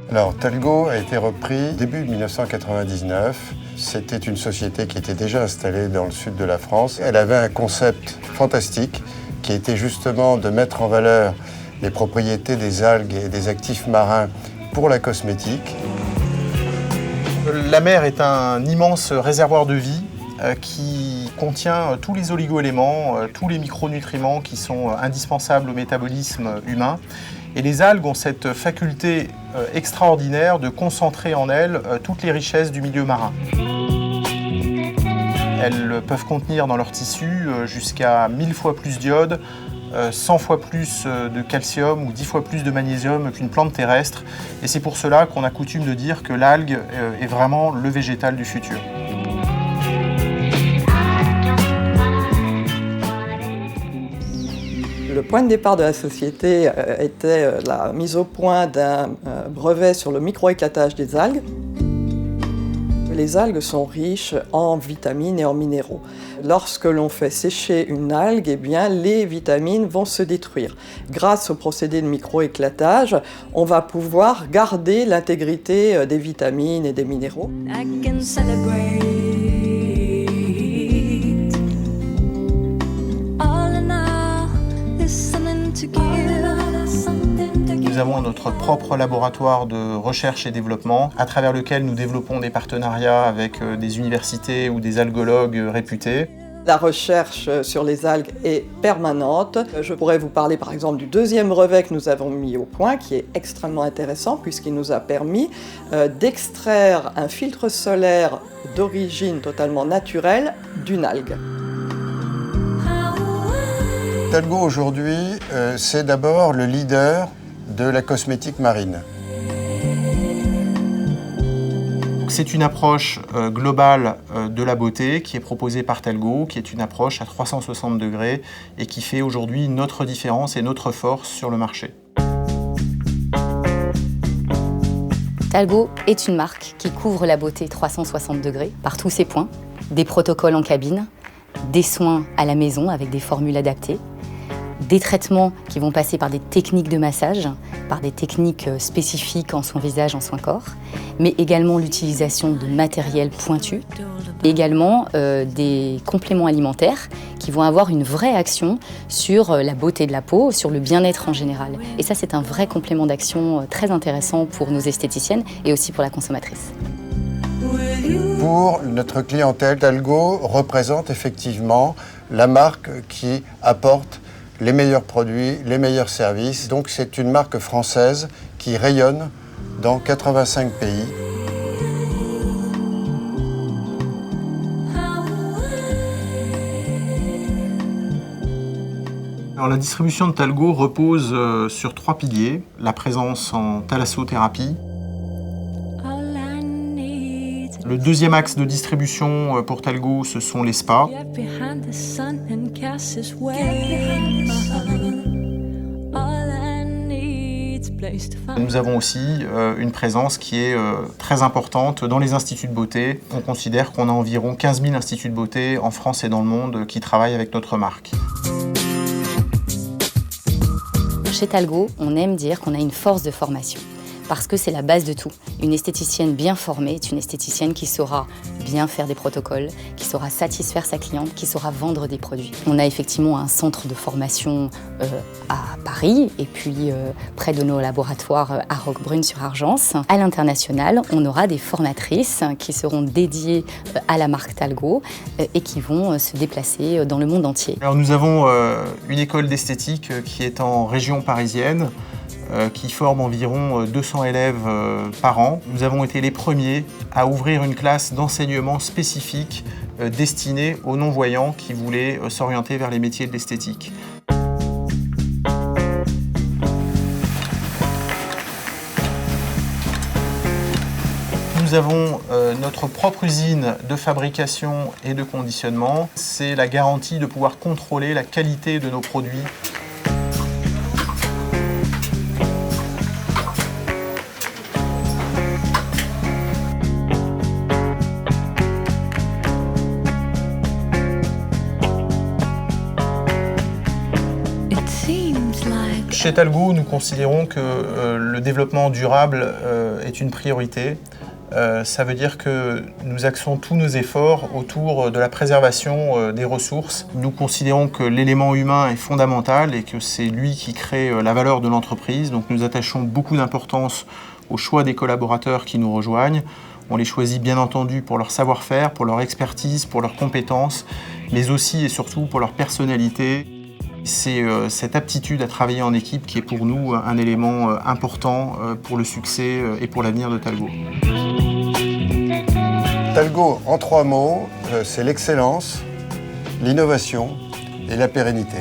Alors, Talgo a été repris début 1999. C'était une société qui était déjà installée dans le sud de la France. Elle avait un concept fantastique qui était justement de mettre en valeur les propriétés des algues et des actifs marins pour la cosmétique. La mer est un immense réservoir de vie qui contient tous les oligo-éléments, tous les micronutriments qui sont indispensables au métabolisme humain. Et les algues ont cette faculté extraordinaire de concentrer en elles toutes les richesses du milieu marin. Elles peuvent contenir dans leur tissu jusqu'à 1000 fois plus d'iode, 100 fois plus de calcium ou 10 fois plus de magnésium qu'une plante terrestre. Et c'est pour cela qu'on a coutume de dire que l'algue est vraiment le végétal du futur. Le point de départ de la société était la mise au point d'un brevet sur le microéclatage des algues. Les algues sont riches en vitamines et en minéraux. Lorsque l'on fait sécher une algue, eh bien, les vitamines vont se détruire. Grâce au procédé de microéclatage, on va pouvoir garder l'intégrité des vitamines et des minéraux. Nous avons notre propre laboratoire de recherche et développement, à travers lequel nous développons des partenariats avec des universités ou des algologues réputés. La recherche sur les algues est permanente. Je pourrais vous parler par exemple du deuxième brevet que nous avons mis au point, qui est extrêmement intéressant puisqu'il nous a permis d'extraire un filtre solaire d'origine totalement naturelle d'une algue. Talgo aujourd'hui, c'est d'abord le leader de la cosmétique marine. C'est une approche globale de la beauté qui est proposée par Talgo, qui est une approche à 360 degrés et qui fait aujourd'hui notre différence et notre force sur le marché. Talgo est une marque qui couvre la beauté 360 degrés par tous ses points, des protocoles en cabine, des soins à la maison avec des formules adaptées, des traitements qui vont passer par des techniques de massage, par des techniques spécifiques en soins visage, en soins corps, mais également l'utilisation de matériel pointu, également des compléments alimentaires qui vont avoir une vraie action sur la beauté de la peau, sur le bien-être en général. Et ça, c'est un vrai complément d'action très intéressant pour nos esthéticiennes et aussi pour la consommatrice. Pour notre clientèle, Talgo représente effectivement la marque qui apporte les meilleurs produits, les meilleurs services. Donc c'est une marque française qui rayonne dans 85 pays. Alors, la distribution de Talgo repose sur 3 piliers. La présence en thalassothérapie. Le deuxième axe de distribution pour Talgo, ce sont les spas. Nous avons aussi une présence qui est très importante dans les instituts de beauté. On considère qu'on a environ 15 000 instituts de beauté en France et dans le monde qui travaillent avec notre marque. Chez Talgo, on aime dire qu'on a une force de formation, parce que c'est la base de tout. Une esthéticienne bien formée est une esthéticienne qui saura bien faire des protocoles, qui saura satisfaire sa cliente, qui saura vendre des produits. On a effectivement un centre de formation à Paris et puis près de nos laboratoires à Roquebrune-sur-Argence. À l'international, on aura des formatrices qui seront dédiées à la marque Talgo et qui vont se déplacer dans le monde entier. Alors, nous avons une école d'esthétique qui est en région parisienne, qui forme environ 200 élèves par an. Nous avons été les premiers à ouvrir une classe d'enseignement spécifique destinée aux non-voyants qui voulaient s'orienter vers les métiers de l'esthétique. Nous avons notre propre usine de fabrication et de conditionnement. C'est la garantie de pouvoir contrôler la qualité de nos produits. Chez Talgo, nous considérons que le développement durable est une priorité. Ça veut dire que nous axons tous nos efforts autour de la préservation des ressources. Nous considérons que l'élément humain est fondamental et que c'est lui qui crée la valeur de l'entreprise. Donc nous attachons beaucoup d'importance au choix des collaborateurs qui nous rejoignent. On les choisit bien entendu pour leur savoir-faire, pour leur expertise, pour leurs compétences, mais aussi et surtout pour leur personnalité. C'est cette aptitude à travailler en équipe qui est pour nous un élément important pour le succès et pour l'avenir de Talgo. Talgo, en 3 mots, c'est l'excellence, l'innovation et la pérennité.